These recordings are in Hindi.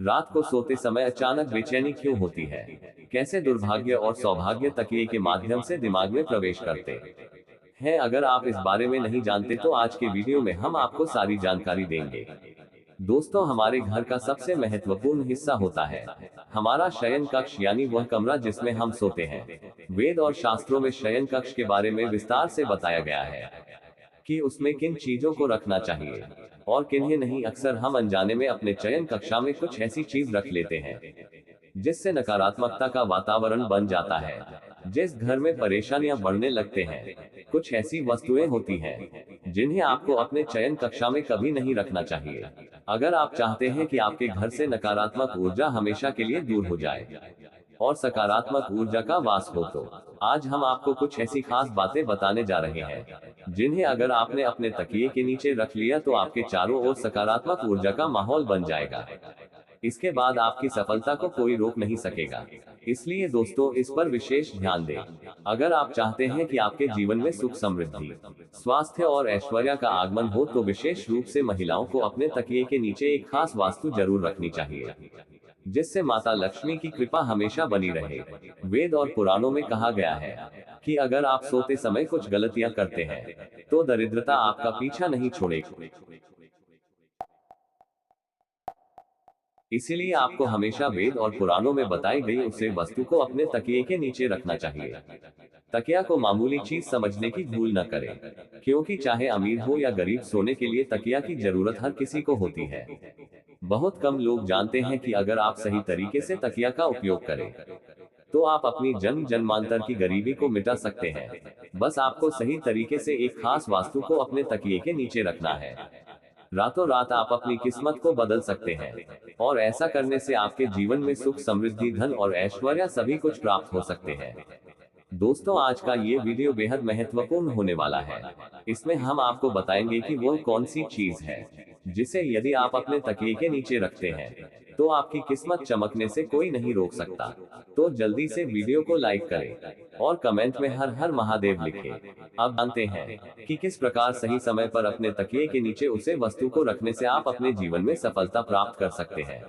रात को सोते समय अचानक बेचैनी क्यों होती है? कैसे दुर्भाग्य और सौभाग्य तकिए के माध्यम से दिमाग में प्रवेश करते हैं? अगर आप इस बारे में नहीं जानते तो आज के वीडियो में हम आपको सारी जानकारी देंगे। दोस्तों, हमारे घर का सबसे महत्वपूर्ण हिस्सा होता है हमारा शयन कक्ष, यानी वह कमरा जिसमें हम सोते हैं। वेद और शास्त्रों में शयन कक्ष के बारे में विस्तार से बताया गया है कि उसमें किन चीजों को रखना चाहिए और किन्हें नहीं। अक्सर हम अनजाने में अपने शयन कक्षा में कुछ ऐसी चीज रख लेते हैं जिससे नकारात्मकता का वातावरण बन जाता है। जिस घर में परेशानियां बढ़ने लगते हैं, कुछ ऐसी वस्तुएं होती हैं जिन्हें आपको अपने चयन कक्षा में कभी नहीं रखना चाहिए। अगर आप चाहते हैं कि आपके घर से नकारात्मक ऊर्जा हमेशा के लिए दूर हो जाए और सकारात्मक ऊर्जा का वास हो, तो आज हम आपको कुछ ऐसी खास बातें बताने जा रहे हैं जिन्हें अगर आपने अपने तकिए के नीचे रख लिया तो आपके चारों ओर सकारात्मक ऊर्जा का माहौल बन जाएगा। इसके बाद आपकी सफलता को कोई रोक नहीं सकेगा। इसलिए दोस्तों, इस पर विशेष ध्यान दें। अगर आप चाहते हैं कि आपके जीवन में सुख, समृद्धि, स्वास्थ्य और ऐश्वर्य का आगमन हो, तो विशेष रूप से महिलाओं को अपने तकिए के नीचे एक खास वास्तु जरूर रखनी चाहिए जिससे माता लक्ष्मी की कृपा हमेशा बनी रहे। वेद और पुराणों में कहा गया है कि अगर आप सोते समय कुछ गलतियां करते हैं तो दरिद्रता आपका पीछा नहीं छोड़ेगी। इसीलिए आपको हमेशा वेद और पुराणों में बताई गई उसे वस्तु को अपने तकिए के नीचे रखना चाहिए। तकिया को मामूली चीज समझने की भूल न करें, क्योंकि चाहे अमीर हो या गरीब, सोने के लिए तकिया की जरूरत हर किसी को होती है। बहुत कम लोग जानते हैं कि अगर आप सही तरीके से तकिया का उपयोग करें तो आप अपनी जन्म जन्मांतर की गरीबी को मिटा सकते हैं। बस आपको सही तरीके से एक खास वास्तु को अपने तकिए के नीचे रखना है। रातों रात आप अपनी किस्मत को बदल सकते हैं और ऐसा करने से आपके जीवन में सुख, समृद्धि, धन और ऐश्वर्य सभी कुछ प्राप्त हो सकते हैं। दोस्तों, आज का ये वीडियो बेहद महत्वपूर्ण होने वाला है। इसमें हम आपको बताएंगे कि वो कौन सी चीज है जिसे यदि आप अपने तकिए के नीचे रखते हैं तो आपकी किस्मत चमकने से कोई नहीं रोक सकता। तो जल्दी से वीडियो को लाइक करें और कमेंट में हर हर महादेव लिखें। अब जानते हैं कि किस प्रकार सही समय पर अपने तकिए के नीचे उसे वस्तु को रखने से आप अपने जीवन में सफलता प्राप्त कर सकते हैं।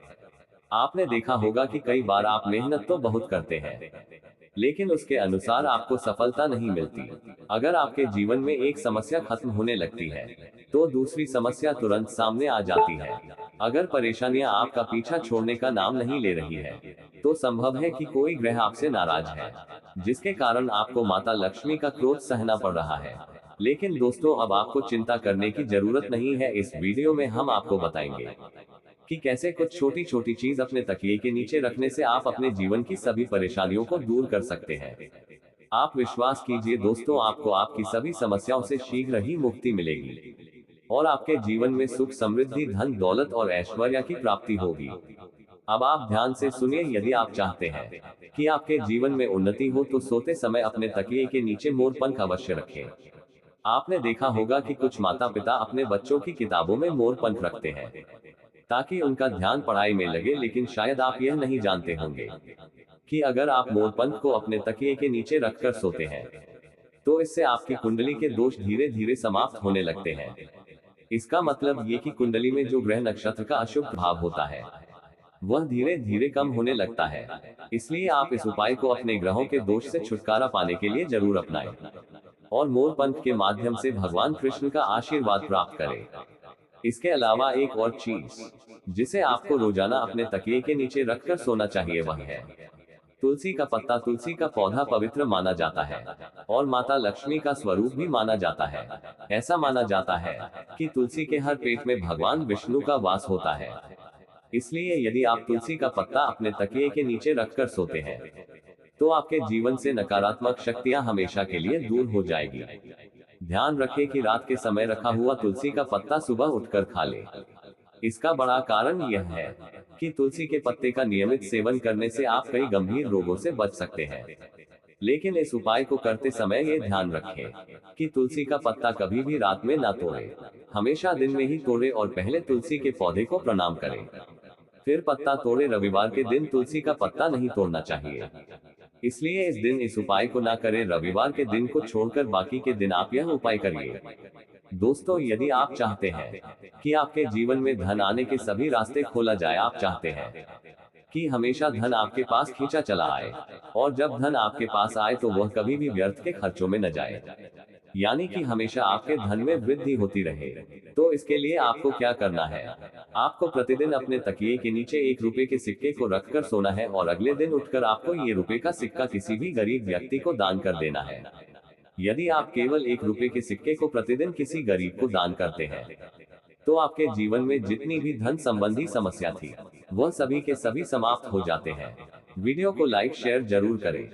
आपने देखा होगा कि कई बार आप मेहनत तो बहुत करते हैं, लेकिन उसके अनुसार आपको सफलता नहीं मिलती। अगर आपके जीवन में एक समस्या खत्म होने लगती है तो दूसरी समस्या तुरंत सामने आ जाती है। अगर परेशानियां आपका पीछा छोड़ने का नाम नहीं ले रही है तो संभव है कि कोई ग्रह आपसे नाराज है, जिसके कारण आपको माता लक्ष्मी का क्रोध सहना पड़ रहा है। लेकिन दोस्तों, अब आपको चिंता करने की जरूरत नहीं है। इस वीडियो में हम आपको बताएंगे कि कैसे कुछ छोटी छोटी चीज अपने तकिए के नीचे रखने से आप अपने जीवन की सभी परेशानियों को दूर कर सकते हैं। आप विश्वास कीजिए दोस्तों, आपको आपकी सभी समस्याओं से शीघ्र ही मुक्ति मिलेगी और आपके जीवन में सुख, समृद्धि, धन, दौलत और ऐश्वर्य की प्राप्ति होगी। अब आप ध्यान से सुनिए, यदि आप चाहते हैं कि आपके जीवन में उन्नति हो तो सोते समय अपने तकिए के नीचे मोर पंख अवश्य रखें। आपने देखा होगा कि कुछ माता पिता अपने बच्चों की किताबों में मोर पंख रखते हैं ताकि उनका ध्यान पढ़ाई में लगे, लेकिन शायद आप यह नहीं जानते होंगे कि अगर आप मोर पंख को अपने तकिए के नीचे रखकर सोते हैं तो इससे आपकी कुंडली के दोष धीरे धीरे समाप्त होने लगते हैं। इसका मतलब ये कि कुंडली में जो ग्रह नक्षत्र का अशुभ प्रभाव होता है वह धीरे धीरे कम होने लगता है। इसलिए आप इस उपाय को अपने ग्रहों के दोष से छुटकारा पाने के लिए जरूर अपनाएं और मोर पंख के माध्यम से भगवान कृष्ण का आशीर्वाद प्राप्त करें। इसके अलावा एक और चीज जिसे आपको रोजाना अपने तकिए के नीचे रखकर सोना चाहिए वह है तुलसी का पत्ता। तुलसी का पौधा पवित्र माना जाता है और माता लक्ष्मी का स्वरूप भी माना जाता है। ऐसा माना जाता है कि तुलसी के हर पेट में भगवान विष्णु का वास होता है। इसलिए यदि आप तुलसी का पत्ता अपने तकिए के नीचे रखकर सोते हैं तो आपके जीवन से नकारात्मक शक्तियां हमेशा के लिए दूर हो जाएगी। ध्यान रखें कि रात के समय रखा हुआ तुलसी का पत्ता सुबह उठकर खा ले। इसका बड़ा कारण यह है कि तुलसी के पत्ते का नियमित सेवन करने से आप कई गंभीर रोगों से बच सकते हैं। लेकिन इस उपाय को करते समय ये ध्यान रखें कि तुलसी का पत्ता कभी भी रात में ना तोड़े, हमेशा दिन में ही तोड़े और पहले तुलसी के पौधे को प्रणाम करें, फिर पत्ता तोड़े। रविवार के दिन तुलसी का पत्ता नहीं तोड़ना चाहिए, इसलिए इस दिन इस उपाय को ना करें। रविवार के दिन को छोड़कर बाकी के दिन आप यह उपाय करिए। दोस्तों, यदि आप चाहते हैं कि आपके जीवन में धन आने के सभी रास्ते खोला जाए, आप चाहते हैं कि हमेशा धन आपके पास खींचा चला आए, और जब धन आपके पास आए तो वह कभी भी व्यर्थ के खर्चों में न जाए, यानी कि हमेशा आपके धन में वृद्धि होती रहे, तो इसके लिए आपको क्या करना है? आपको प्रतिदिन अपने तकिए के नीचे 1 रुपए के सिक्के को रखकर सोना है, और अगले दिन उठकर आपको ये रुपए का सिक्का किसी भी गरीब व्यक्ति को दान कर देना है। यदि आप केवल 1 रुपए के सिक्के को प्रतिदिन किसी गरीब को दान करते हैं, तो आपके जीवन में जितनी भी धन संबंधी समस्या थी, वह सभी के सभी समाप्त हो जाते हैं। वीडियो को लाइक शेयर जरूर करें।